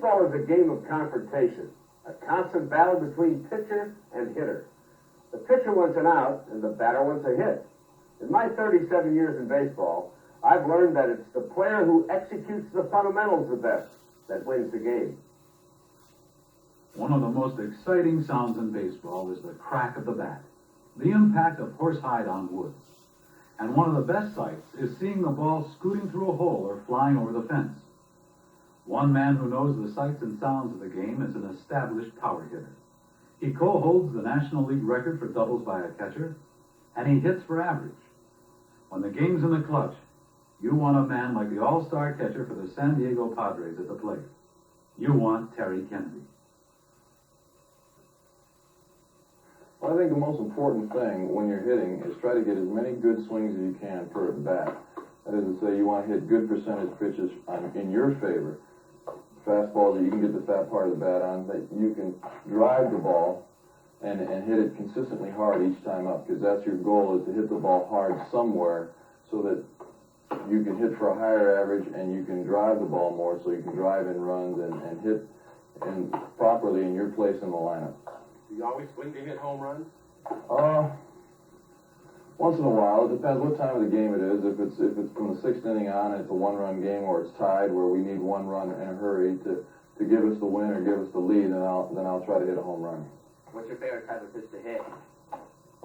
Baseball is a game of confrontation, a constant battle between pitcher and hitter. The pitcher wants an out, and the batter wants a hit. In my 37 years in baseball, I've learned that it's the player who executes the fundamentals the best that wins the game. One of the most exciting sounds in baseball is the crack of the bat, the impact of horsehide on wood. And one of the best sights is seeing the ball scooting through a hole or flying over the fence. One man who knows the sights and sounds of the game is an established power hitter. He co-holds the National League record for doubles by a catcher, and he hits for average. When the game's in the clutch, you want a man like the all-star catcher for the San Diego Padres at the plate. You want Terry Kennedy. Well, I think the most important thing when you're hitting is try to get as many good swings as you can per at bat. That is to say, you want to hit good percentage pitches in your favor. Fastballs that you can get the fat part of the bat on, that you can drive the ball and hit it consistently hard each time up, because that's your goal, is to hit the ball hard somewhere so that you can hit for a higher average and you can drive the ball more, so you can drive in runs and hit properly in your place in the lineup. Do you always swing to hit home runs? Once in a while. It depends what time of the game it is. If it's from the 6th inning on and it's a one-run game, or it's tied where we need one run in a hurry to give us the win or give us the lead, then I'll try to hit a home run. What's your favorite type of pitch to hit?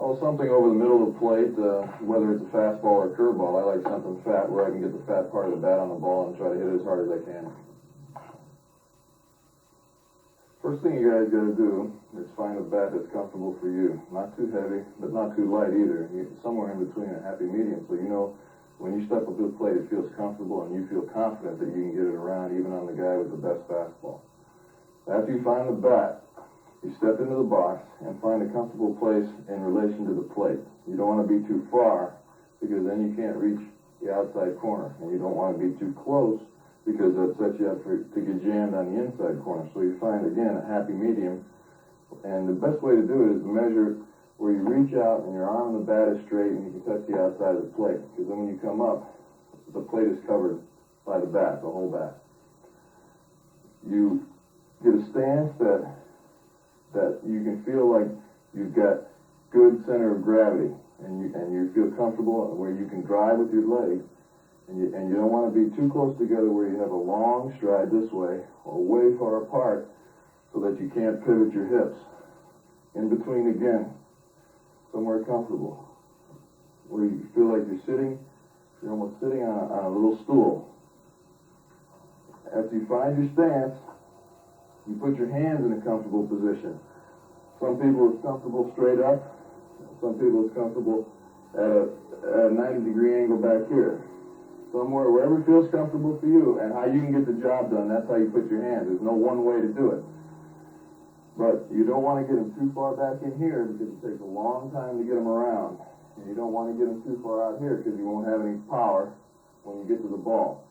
Oh, something over the middle of the plate, whether it's a fastball or a curveball. I like something fat where I can get the fat part of the bat on the ball and try to hit it as hard as I can. First thing you guys got to do is find a bat that's comfortable for you. Not too heavy, but not too light either. Somewhere in between, a happy medium. So you know when you step up to the plate, it feels comfortable and you feel confident that you can get it around even on the guy with the best fastball. After you find the bat, you step into the box and find a comfortable place in relation to the plate. You don't want to be too far, because then you can't reach the outside corner. And you don't want to be too close, because that sets you up to get jammed on the inside corner. So you find, again, a happy medium. And the best way to do it is to measure where you reach out and your arm and the bat is straight and you can touch the outside of the plate. Because then when you come up, the plate is covered by the bat, the whole bat. You get a stance that you can feel like you've got good center of gravity, and you feel comfortable where you can drive with your legs. And you don't want to be too close together where you have a long stride this way or way far apart so that you can't pivot your hips. In between, again, somewhere comfortable where you feel like you're almost sitting on a little stool. After you find your stance, you put your hands in a comfortable position. Some people it's comfortable straight up. Some people it's comfortable at a 90-degree angle back here. Somewhere, wherever feels comfortable for you and how you can get the job done, that's how you put your hands. There's no one way to do it. But you don't want to get them too far back in here because it takes a long time to get them around. And you don't want to get them too far out here because you won't have any power when you get to the ball.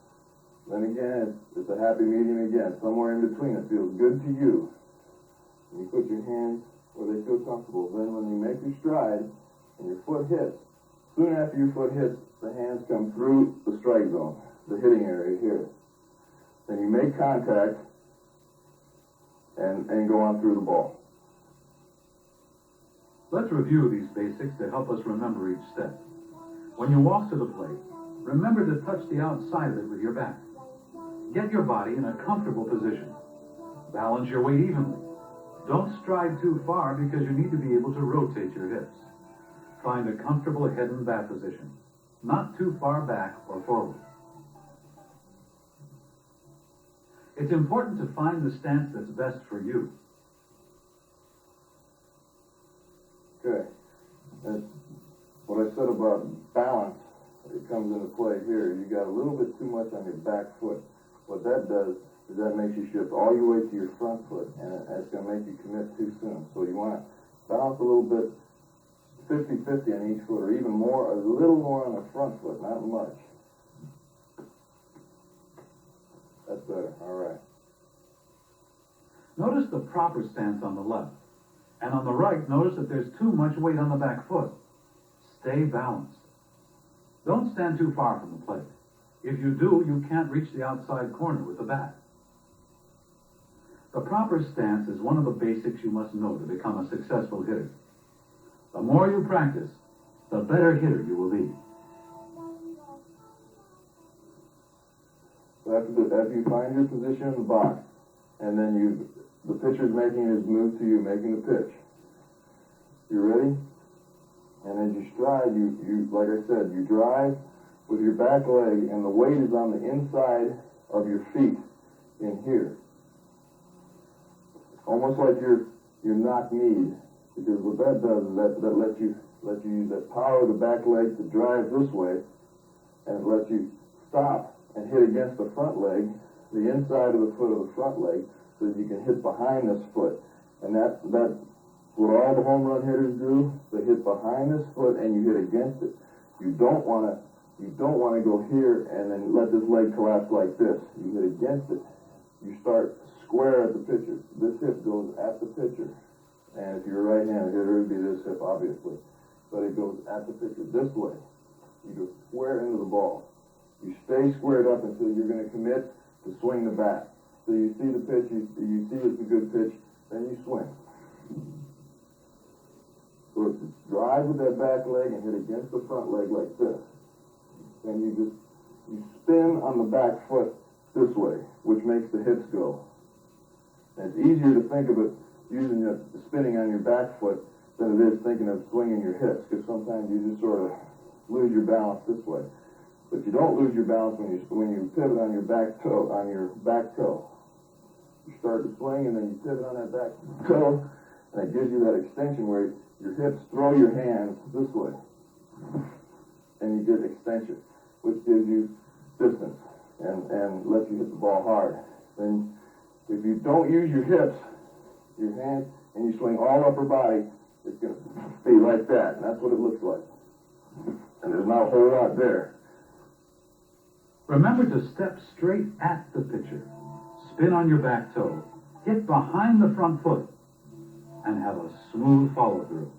Then again, it's a happy medium again. Somewhere in between, it feels good to you. And you put your hands where they feel comfortable. Then when you make your stride and your foot hits, soon after your foot hits, the hands come through the strike zone, the hitting area here. Then you make contact and go on through the ball. Let's review these basics to help us remember each step. When you walk to the plate, remember to touch the outside of it with your bat. Get your body in a comfortable position. Balance your weight evenly. Don't stride too far because you need to be able to rotate your hips. Find a comfortable head and bat position, not too far back or forward. It's important to find the stance that's best for you. Okay. That's what I said about balance. It comes into play here. You got a little bit too much on your back foot. What that does is that makes you shift all your weight to your front foot, and it's going to make you commit too soon. So you want to balance a little bit, 50-50 on each foot, or even more, a little more on the front foot, not much. That's better. All right. Notice the proper stance on the left. And on the right, notice that there's too much weight on the back foot. Stay balanced. Don't stand too far from the plate. If you do, you can't reach the outside corner with the bat. The proper stance is one of the basics you must know to become a successful hitter. The more you practice, the better hitter you will be. So after you find your position in the box, and then the pitcher's making his move to you, making the pitch. You ready? And as you stride, you like I said, you drive with your back leg, and the weight is on the inside of your feet in here. Almost like you're knock-kneed, because what that does is that lets you use that power of the back leg to drive this way, and it lets you stop and hit against the front leg, the inside of the foot of the front leg, so that you can hit behind this foot. And that's what all the home run hitters do. They hit behind this foot and you hit against it. You don't want to go here and then let this leg collapse like this. You hit against it. You start square at the pitcher. This hip goes at the pitcher. And if you're a right-handed hitter, it would be this hip, obviously. But it goes at the pitcher this way. You go square into the ball. You stay squared up until you're going to commit to swing the bat. So you see the pitch, you see it's a good pitch, then you swing. So it's drive with that back leg and hit against the front leg like this. Then you spin on the back foot this way, which makes the hips go. And it's easier to think of it using the spinning on your back foot than it is thinking of swinging your hips, because sometimes you just sort of lose your balance this way. But you don't lose your balance when you pivot on your back toe, You start to swing and then you pivot on that back toe, and it gives you that extension where your hips throw your hands this way. And you get extension, which gives you distance and lets you hit the ball hard. Then if you don't use your hips, your hands, and you swing all upper body, it's going to be like that. And that's what it looks like. And there's not a whole lot there. Remember to step straight at the pitcher, spin on your back toe, hit behind the front foot, and have a smooth follow-through.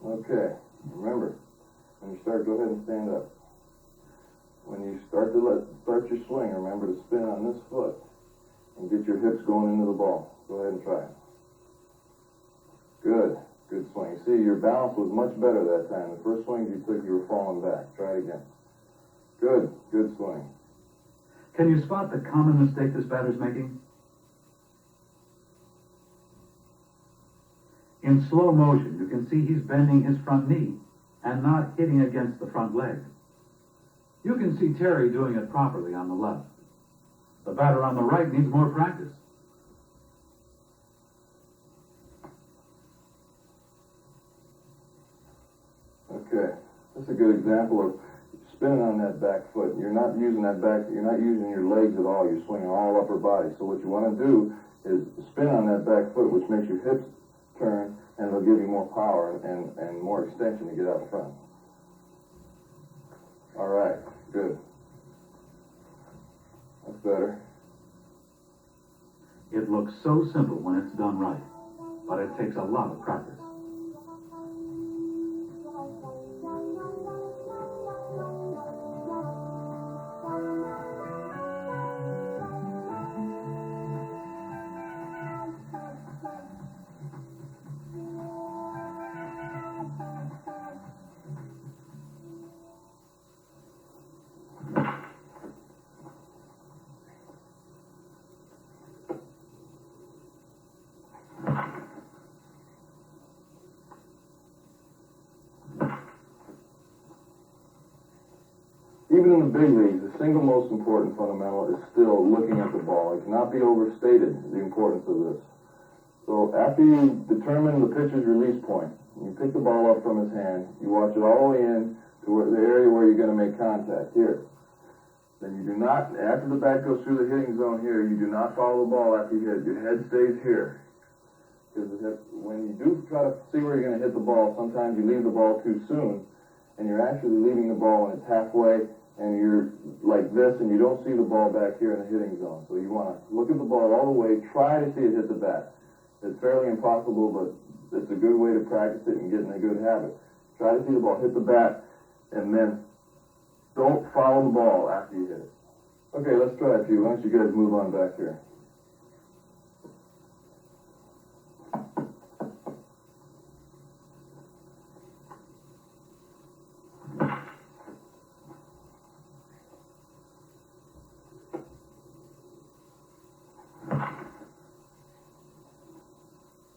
Okay, remember, when you start, go ahead and stand up. When you start your swing, remember to spin on this foot and get your hips going into the ball. Go ahead and try it. Good swing. See, your balance was much better that time. The first swing you took, you were falling back. Try it again. Good swing. Can you spot the common mistake this batter's making? In slow motion, you can see he's bending his front knee and not hitting against the front leg. You can see Terry doing it properly on the left. The batter on the right needs more practice. Okay, that's a good example of spinning on that back foot. You're not using your legs at all. You're swinging all upper body. So what you want to do is spin on that back foot, which makes your hips turn, and it'll give you more power and more extension to get out front. All right, good. That's better. It looks so simple when it's done right, but it takes a lot of practice. Even in the big leagues, the single most important fundamental is still looking at the ball. It cannot be overstated, the importance of this. So after you determine the pitcher's release point, you pick the ball up from his hand, you watch it all the way in to the area where you're going to make contact, here. Then you do not, after the bat goes through the hitting zone here, you do not follow the ball after you hit. Your head stays here. Because when you do try to see where you're going to hit the ball, sometimes you leave the ball too soon, and you're actually leaving the ball when it's halfway, and you're like this, and you don't see the ball back here in the hitting zone. So you want to look at the ball all the way, try to see it hit the bat. It's fairly impossible, but it's a good way to practice it and get in a good habit. Try to see the ball hit the bat, and then don't follow the ball after you hit it. Okay, let's try a few. Why don't you guys move on back here?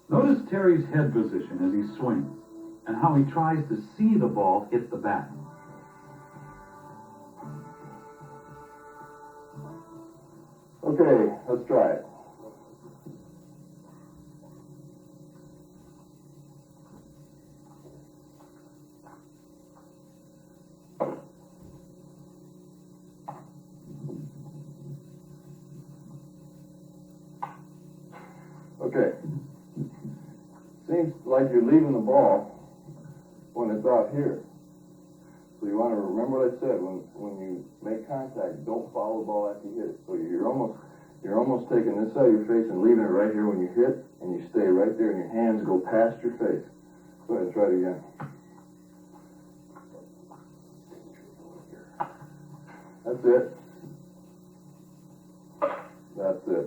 Notice Terry's head position as he swings and how he tries to see the ball hit the bat. Okay, let's try it. Okay. Seems like you're leaving the ball when it's out here. So you want to remember what I said, when you make contact, don't follow the ball after you hit it. So you're almost taking this out of your face and leaving it right here when you hit, and you stay right there and your hands go past your face. Go ahead and try it again. That's it. That's it.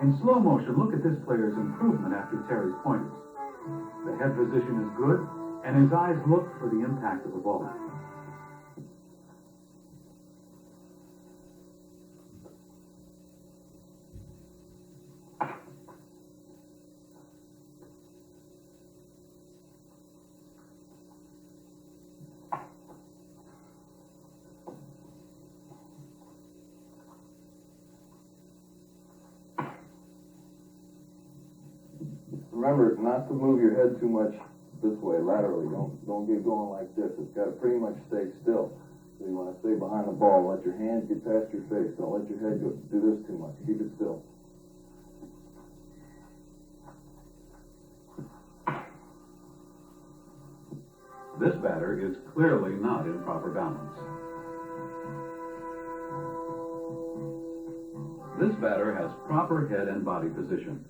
In slow motion, look at this player's improvement after Terry's pointers. The head position is good, and his eyes look for the impact of the ball. Remember not to move your head too much this way, laterally. Don't get going like this. It's got to pretty much stay still. So you want to stay behind the ball. Let your hands get past your face. Don't let your head do this too much. Keep it still. This batter is clearly not in proper balance. This batter has proper head and body position.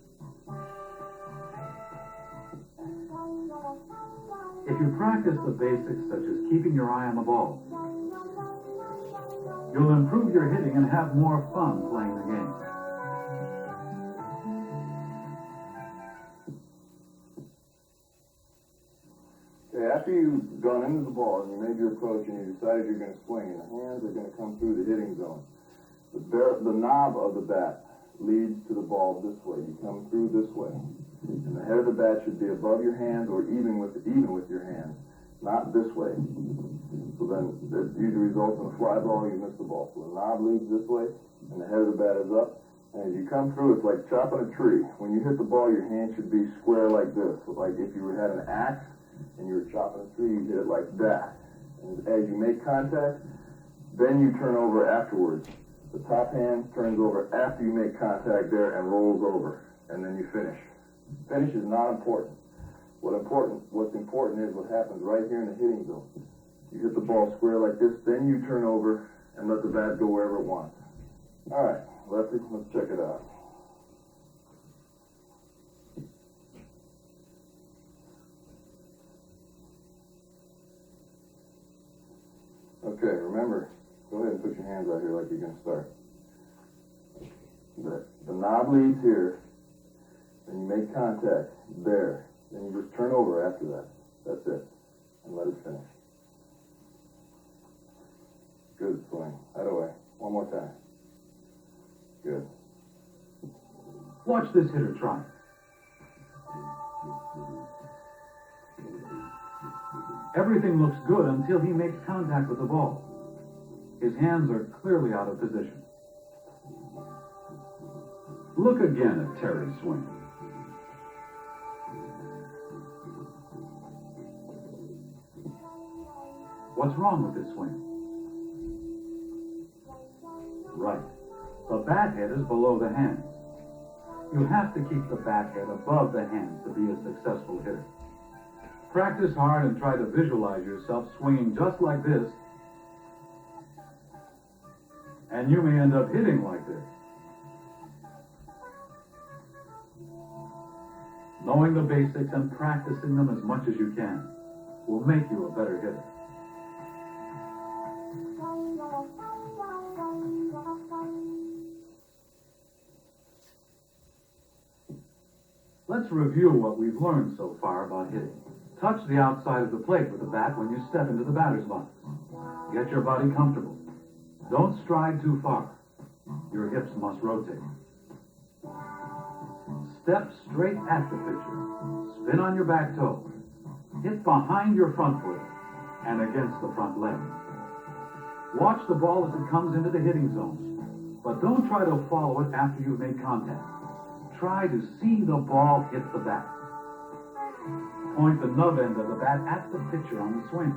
If you practice the basics such as keeping your eye on the ball, you'll improve your hitting and have more fun playing the game. Okay, after you've gone into the ball and you made your approach and you decided you're going to swing and the hands are going to come through the hitting zone, the knob of the bat leads to the ball this way. You come through this way. And the head of the bat should be above your hands or even with your hands, not this way. So then that usually results in a fly ball, you miss the ball. So the knob leads this way and the head of the bat is up. And as you come through, it's like chopping a tree. When you hit the ball, your hand should be square like this. So like if you had an axe and you were chopping a tree, you hit it like that. And as you make contact, then you turn over afterwards. The top hand turns over after you make contact there and rolls over. And then you finish. Finish is not important. What's important is what happens right here in the hitting zone. You hit the ball square like this, then you turn over and let the bat go wherever it wants. All right, Lefty, let's check it out. Okay, remember, go ahead and put your hands out here like you're going to start. The knob leads here. Then you make contact there. Then you just turn over after that. That's it. And let it finish. Good swing. That away. One more time. Good. Watch this hitter try. Everything looks good until he makes contact with the ball. His hands are clearly out of position. Look again at Terry's swing. What's wrong with this swing? Right. The bat head is below the hands. You have to keep the bat head above the hands to be a successful hitter. Practice hard and try to visualize yourself swinging just like this, and you may end up hitting like this. Knowing the basics and practicing them as much as you can will make you a better hitter. Let's review what we've learned so far about hitting. Touch the outside of the plate with the bat when you step into the batter's box. Get your body comfortable. Don't stride too far. Your hips must rotate. Step straight at the pitcher. Spin on your back toe. Hit behind your front foot and against the front leg. Watch the ball as it comes into the hitting zone, but don't try to follow it after you've made contact. Try to see the ball hit the bat. Point the nub end of the bat at the pitcher on the swing.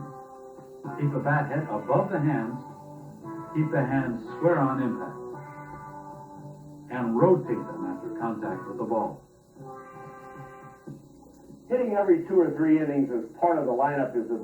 Keep the bat head above the hands. Keep the hands square on impact. And rotate them after contact with the ball. Hitting every 2 or 3 innings as part of the lineup is of